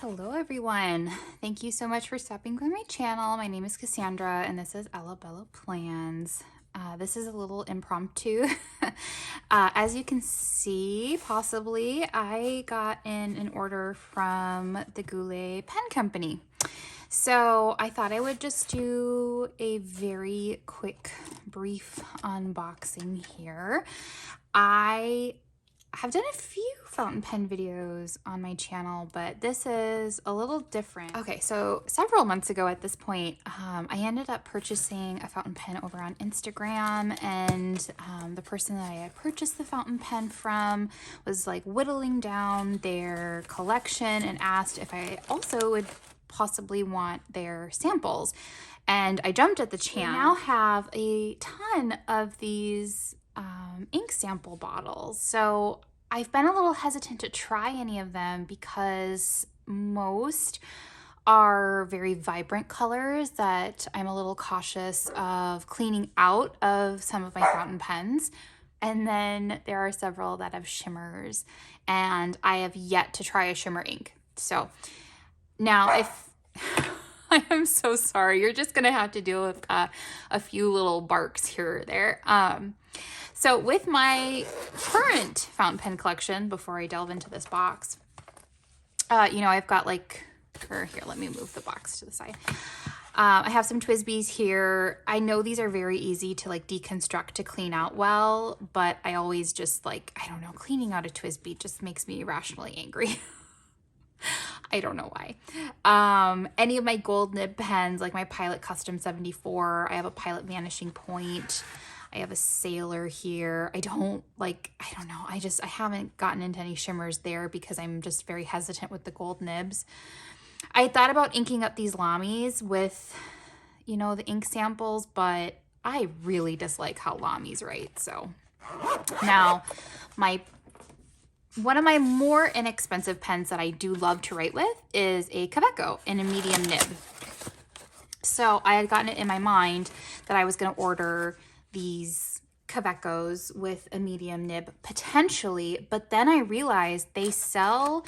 Hello everyone. Thank you so much for stopping by my channel. My name is Cassandra and this is Ella Bella Plans. This is a little impromptu. As you can see, possibly, I got in an order from the Goulet pen company. So I thought I would just do a very quick, brief unboxing here. I have done a few fountain pen videos on my channel, but this is a little different. Okay, so several months ago at this point, I ended up purchasing a fountain pen over on Instagram, and the person that I had purchased the fountain pen from was like whittling down their collection and asked if I also would possibly want their samples. And I jumped at the chance. I now have a ton of these ink sample bottles. So I've been a little hesitant to try any of them because most are very vibrant colors that I'm a little cautious of cleaning out of some of my fountain pens. And then there are several that have shimmers, and I have yet to try a shimmer ink. So now if I am so sorry, you're just gonna have to deal with a few little barks here or there. So with my current fountain pen collection, before I delve into this box, I've got here, let me move the box to the side. I have some TWSBIs here. I know these are very easy to deconstruct to clean out well, but I always just I don't know, cleaning out a TWSBI just makes me irrationally angry. I don't know why. Any of my gold nib pens, like my Pilot Custom 74, I have a Pilot Vanishing Point. I have a Sailor here. I don't know. I haven't gotten into any shimmers there because I'm just very hesitant with the gold nibs. I thought about inking up these Lamis with, the ink samples, but I really dislike how Lamis write. So now one of my more inexpensive pens that I do love to write with is a Kaweco in a medium nib. So I had gotten it in my mind that I was going to order these Kawecos with a medium nib potentially, but then I realized they sell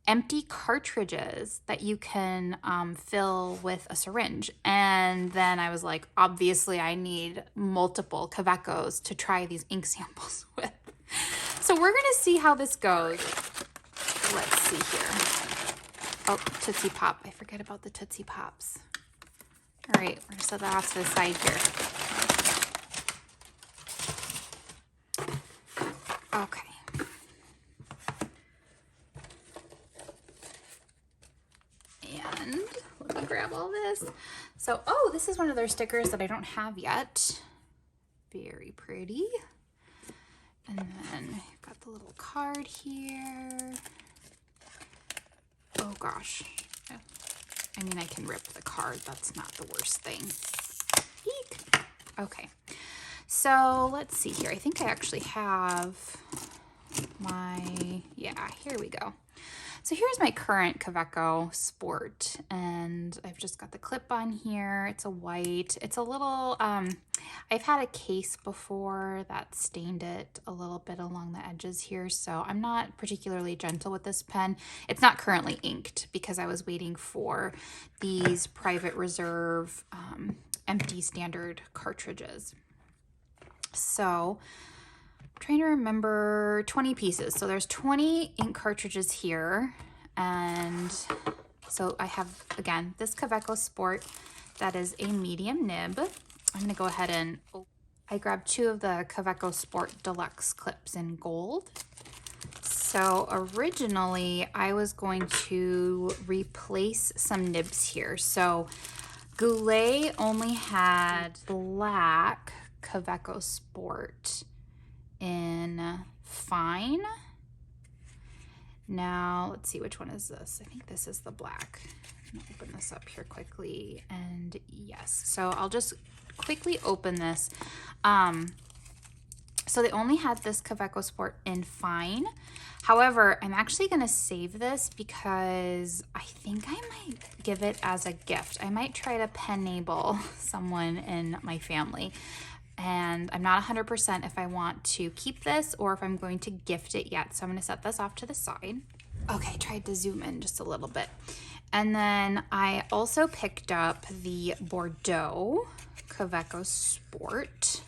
empty cartridges that you can fill with a syringe. And then I was like, obviously I need multiple Kawecos to try these ink samples with. So we're gonna see how this goes. Let's see here. Oh, Tootsie Pop. I forget about the Tootsie Pops. All right, we're gonna set that off to the side here. Okay. And let me grab all this. So, this is one of their stickers that I don't have yet. Very pretty. And then I've got the little card here. Oh gosh. I mean, I can rip the card. That's not the worst thing. Eek. Okay. So let's see here. I think I actually have here we go. So here's my current Kaweco Sport, and I've just got the clip on here. It's a white. It's a little, I've had a case before that stained it a little bit along the edges here, so I'm not particularly gentle with this pen. It's not currently inked because I was waiting for these Private Reserve empty standard cartridges. So I'm trying to remember 20 pieces. So there's 20 ink cartridges here. And so I have, again, this Kaweco Sport that is a medium nib. I'm gonna go ahead and, I grabbed 2 of the Kaweco Sport Deluxe clips in gold. So originally I was going to replace some nibs here. So Goulet only had black Kaweco Sport in fine. Now let's see, which one is this? I think this is the black. I'm gonna open this up here quickly, and yes, so I'll just quickly open this. So they only had this Kaweco Sport in fine. However, I'm actually gonna save this because I think I might give it as a gift. I might try to pen-able someone in my family. And I'm not 100% if I want to keep this or if I'm going to gift it yet. So I'm going to set this off to the side. Okay, tried to zoom in just a little bit. And then I also picked up the Bordeaux Kaweco Sport.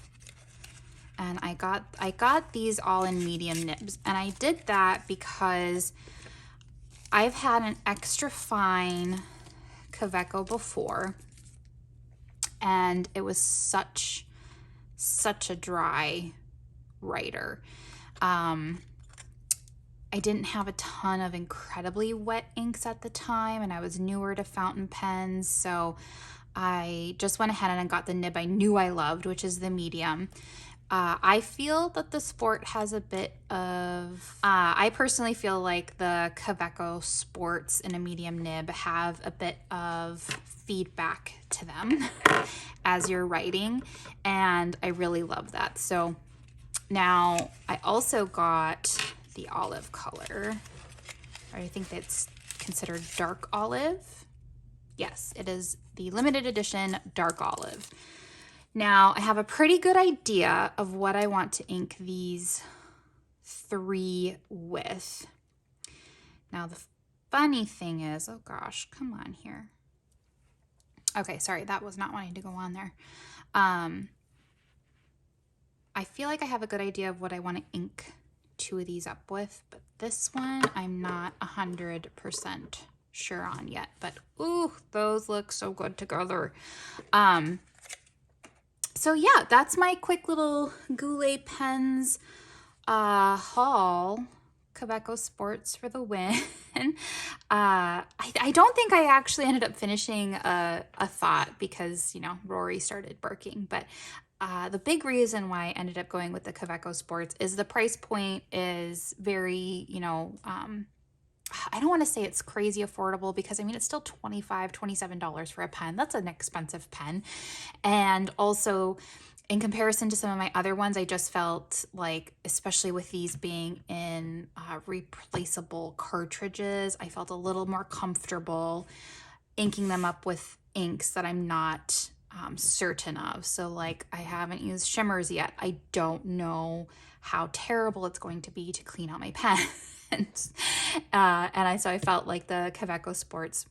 And I got these all in medium nibs. And I did that because I've had an extra fine Kaweco before, and it was such a dry writer. I didn't have a ton of incredibly wet inks at the time, and I was newer to fountain pens, so I just went ahead and got the nib I knew I loved, which is the medium. I feel that the Sport has a bit of, I personally feel like the Kaweco Sports in a medium nib have a bit of feedback to them as you're writing, and I really love that. So now I also got the olive color. I think that's considered dark olive. Yes, it is the limited edition dark olive. Now I have a pretty good idea of what I want to ink these 3 with. Now the funny thing is, oh gosh, come on here. Okay, sorry, that was not wanting to go on there. I feel like I have a good idea of what I want to ink 2 of these up with, but this one I'm not 100% sure on yet. But ooh, those look so good together. So yeah, that's my quick little Goulet pens haul. Kaweco Sports for the win. I don't think I actually ended up finishing a thought because, you know, Rory started barking, but the big reason why I ended up going with the Kaweco Sports is the price point is very, you know, I don't want to say it's crazy affordable because I mean, it's still $25, $27 for a pen. That's an expensive pen. And also in comparison to some of my other ones, I just felt like, especially with these being in replaceable cartridges, I felt a little more comfortable inking them up with inks that I'm not certain of. So like I haven't used shimmers yet. I don't know how terrible it's going to be to clean out my pen. So I felt like the Kaweco Sports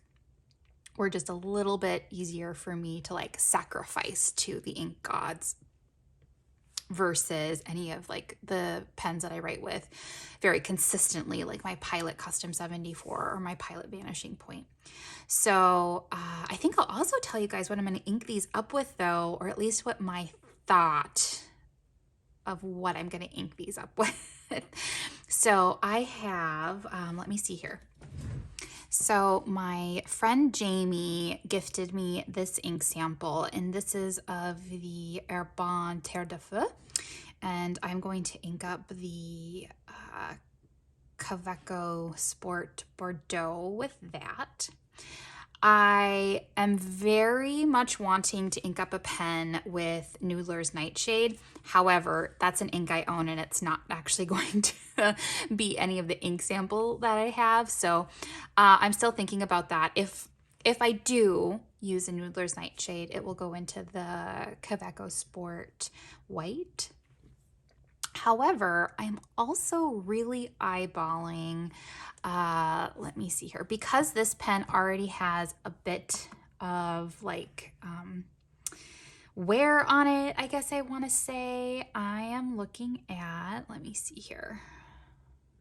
were just a little bit easier for me to like sacrifice to the ink gods versus any of like the pens that I write with very consistently, like my Pilot Custom 74 or my Pilot Vanishing Point. So I think I'll also tell you guys what I'm going to ink these up with though, or at least what my thought of what I'm going to ink these up with. So I have, let me see here. So my friend Jamie gifted me this ink sample, and this is of the Herbin Terre de Feu, and I'm going to ink up the Kaweco Sport Bordeaux with that. I am very much wanting to ink up a pen with Noodler's Nightshade. However, that's an ink I own and it's not actually going to be any of the ink sample that I have. So I'm still thinking about that. If I do use a Noodler's Nightshade, it will go into the Kaweco Sport White. However, I'm also really eyeballing, let me see here, because this pen already has a bit of like wear on it, I guess I want to say. I am looking at, let me see here.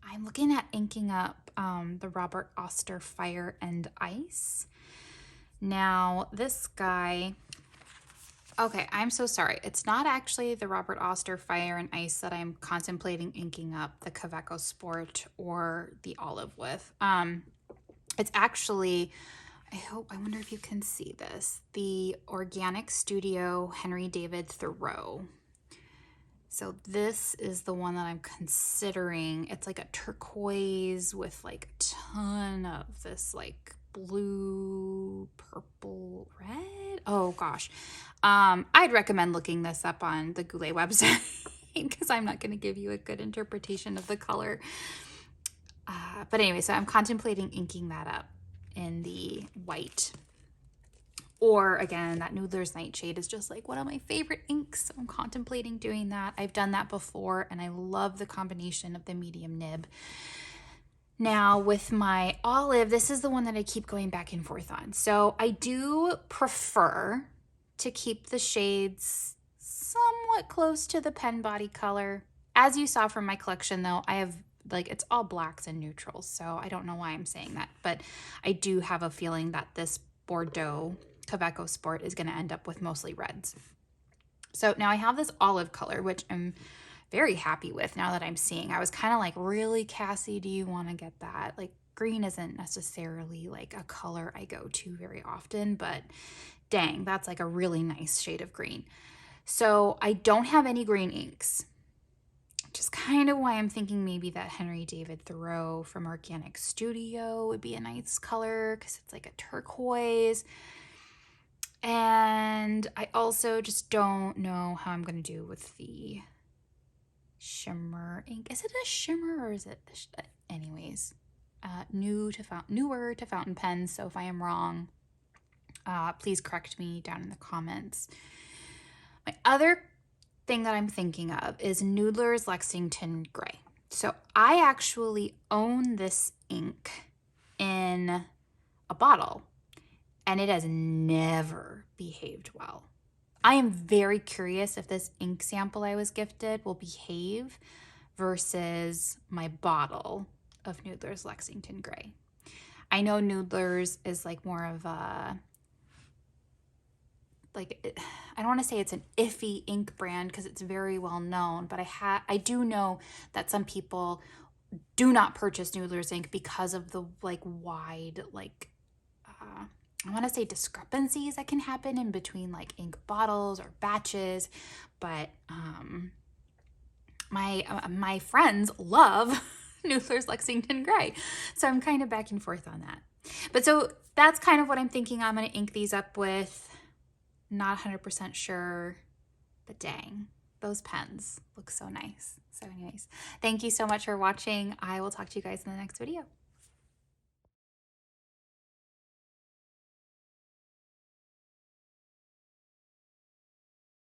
I'm looking at inking up the Robert Oster Fire and Ice. Now, this guy... Okay, I'm so sorry. It's not actually the Robert Oster Fire and Ice that I'm contemplating inking up the Kaweco Sport or the olive with. It's actually, I wonder if you can see this, the Organic Studio Henry David Thoreau. So this is the one that I'm considering. It's like a turquoise with like a ton of this like blue, purple, red. Oh gosh. I'd recommend looking this up on the Goulet website because I'm not going to give you a good interpretation of the color. But anyway, so I'm contemplating inking that up in the white. Or again, that Noodler's Nightshade is just like one of my favorite inks. So I'm contemplating doing that. I've done that before and I love the combination of the medium nib Now with my olive, this is the one that I keep going back and forth on. So I do prefer to keep the shades somewhat close to the pen body color. As you saw from my collection though, I have like, it's all blacks and neutrals. So I don't know why I'm saying that, but I do have a feeling that this Bordeaux Kaweco Sport is going to end up with mostly reds. So now I have this olive color, which I'm very happy with now that I'm seeing. I was kind of like, really, Cassie, do you want to get that? Like, green isn't necessarily like a color I go to very often, but dang, that's like a really nice shade of green. So I don't have any green inks, which is kind of why I'm thinking maybe that Henry David Thoreau from Organic Studio would be a nice color because it's like a turquoise. And I also just don't know how I'm going to do with the shimmer ink. Is it a shimmer or is it anyways? Newer to fountain pens, so if I am wrong, please correct me down in the comments. My other thing that I'm thinking of is Noodler's Lexington Gray. So I actually own this ink in a bottle and it has never behaved well. I am very curious if this ink sample I was gifted will behave versus my bottle of Noodler's Lexington Gray. I know Noodler's is like more of a, like, I don't want to say it's an iffy ink brand because it's very well known, but I do know that some people do not purchase Noodler's ink because of the like wide, like, I want to say discrepancies that can happen in between like ink bottles or batches, but my friends love Noodler's Lexington Gray, so I'm kind of back and forth on that. But so that's kind of what I'm thinking I'm going to ink these up with. Not 100% sure, but dang, those pens look so nice. So anyways, thank you so much for watching. I will talk to you guys in the next video.